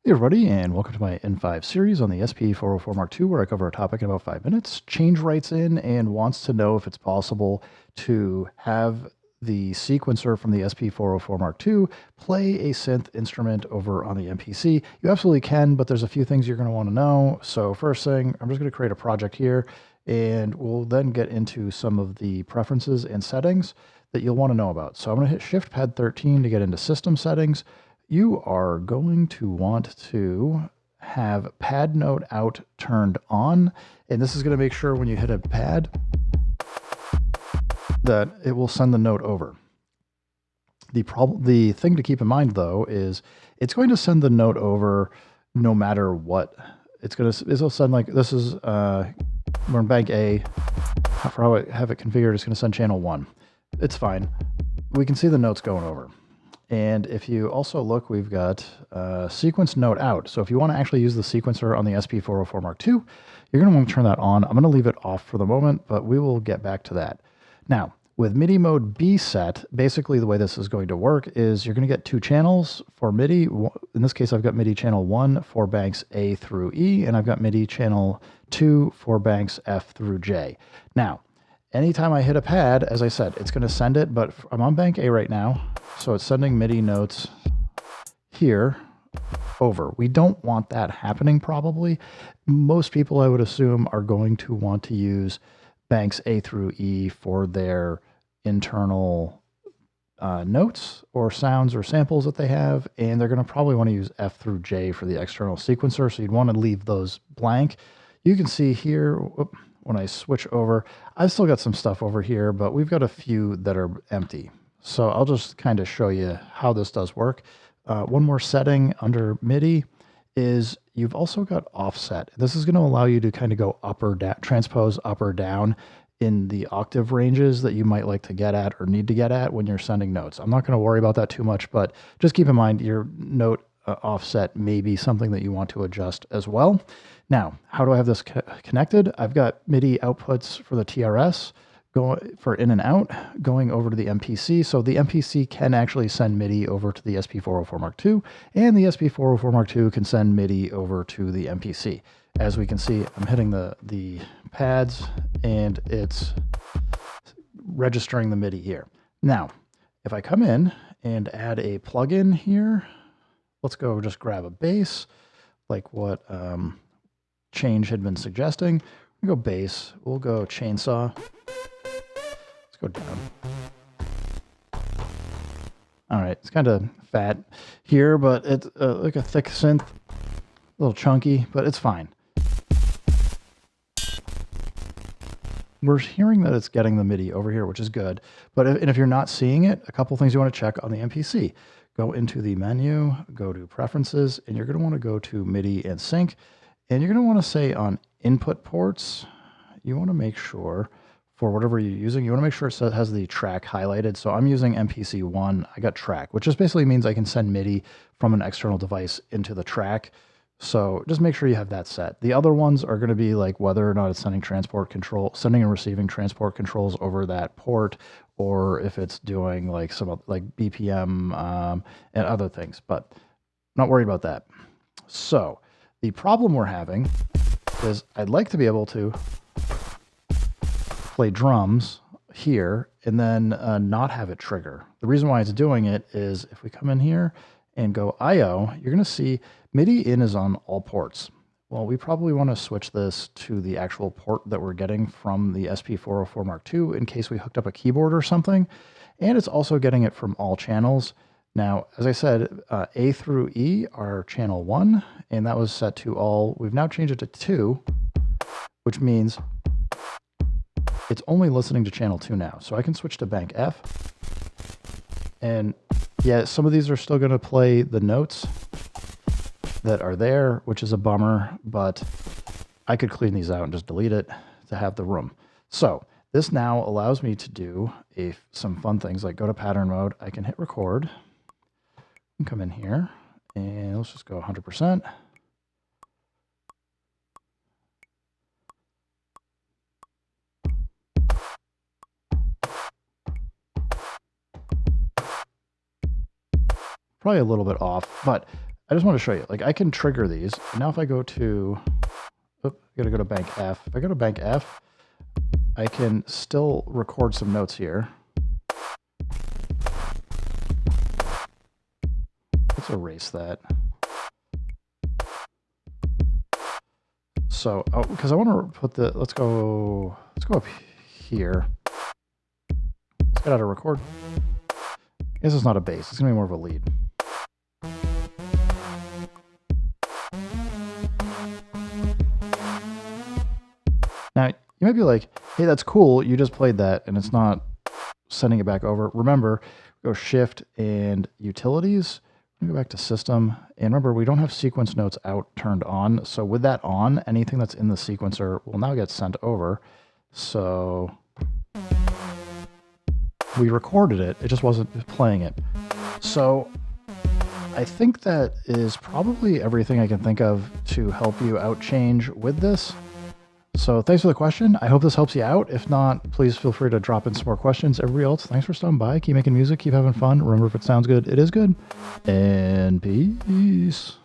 Hey everybody, and welcome to my N5 series on the SP404 Mark II, where I cover a topic in about 5 minutes. Change writes in and wants to know if it's possible to have the sequencer from the SP404 Mark II play a synth instrument over on the MPC. You absolutely can, but there's a few things you're going to want to know. So first thing, I'm just going to create a project here, and we'll then get into some of the preferences and settings that you'll want to know about. So I'm going to hit Shift Pad 13 to get into System Settings. You are going to want to have pad note out turned on, and this is going to make sure when you hit a pad that it will send the note over. The thing to keep in mind though is it's going to send the note over no matter what. It'll send, like, this is we're in bank A. For how I have it configured, it's going to send channel 1. It's fine. We can see the notes going over. And if you also look, we've got sequence note out. So if you want to actually use the sequencer on the SP404 Mark II, you're going to want to turn that on. I'm going to leave it off for the moment, but we will get back to that. Now, with Midi Mode B set, basically the way this is going to work is you're going to get 2 channels for MIDI. In this case, I've got MIDI channel 1 for banks A through E, and I've got MIDI channel 2 for banks F through J. Now, anytime I hit a pad, as I said, it's going to send it, but I'm on bank A right now, so it's sending MIDI notes here over. We don't want that happening probably. Most people, I would assume, are going to want to use banks A through E for their internal notes or sounds or samples that they have, and they're going to probably want to use F through J for the external sequencer, so you'd want to leave those blank. You can see here, when I switch over, I've still got some stuff over here, but we've got a few that are empty. So I'll just kind of show you how this does work. One more setting under MIDI is you've also got offset. This is going to allow you to kind of go up or down, transpose up or down in the octave ranges that you might like to get at or need to get at when you're sending notes. I'm not going to worry about that too much, but just keep in mind your note offset may be something that you want to adjust as well. Now, how do I have this connected? I've got MIDI outputs for the TRS for in and out going over to the MPC. So the MPC can actually send MIDI over to the SP404 Mark II, and the SP404 Mark II can send MIDI over to the MPC. As we can see, I'm hitting the pads and it's registering the MIDI here. Now, if I come in and add a plugin here, let's go just grab a bass, like what Change had been suggesting. We'll go bass, we'll go chainsaw. Let's go down. All right, it's kind of fat here, but it's like a thick synth, a little chunky, but it's fine. We're hearing that it's getting the MIDI over here, which is good. But if you're not seeing it, a couple things you want to check on the MPC. Go into the menu, go to Preferences, and you're going to want to go to MIDI and Sync. And you're going to want to say on input ports, you want to make sure for whatever you're using, you want to make sure it has the track highlighted. So I'm using MPC 1, I got track, which just basically means I can send MIDI from an external device into the track. So just make sure you have that set. The other ones are going to be like whether or not it's sending and receiving transport controls over that port, or if it's doing like some like BPM and other things, but not worried about that. So the problem we're having is I'd like to be able to play drums here and then not have it trigger. The reason why it's doing it is if we come in here and go IO, you're going to see MIDI in is on all ports. Well, we probably want to switch this to the actual port that we're getting from the SP404 Mark II in case we hooked up a keyboard or something. And it's also getting it from all channels. Now, as I said, A through E are channel 1, and that was set to all. We've now changed it to 2, which means it's only listening to channel 2 now. So I can switch to bank F. And yeah, some of these are still going to play the notes that are there, which is a bummer, but I could clean these out and just delete it to have the room. So this now allows me to do some fun things like go to pattern mode. I can hit record and come in here and let's just go 100%. Probably a little bit off, but I just want to show you, like I can trigger these. Now if I go to, I gotta go to bank F. If I go to bank F, I can still record some notes here. Let's erase that. So, because I want to put the, let's go up here. Let's get out of record. This is not a bass. It's gonna be more of a lead. Now, you might be like, hey, that's cool. You just played that and it's not sending it back over. Remember, go Shift and Utilities. Go back to System. And remember, we don't have sequence notes out turned on. So with that on, anything that's in the sequencer will now get sent over. So we recorded it. It just wasn't playing it. So I think that is probably everything I can think of to help you out change with this. So thanks for the question. I hope this helps you out. If not, please feel free to drop in some more questions. Everybody else, thanks for stopping by. Keep making music. Keep having fun. Remember, if it sounds good, it is good. And peace.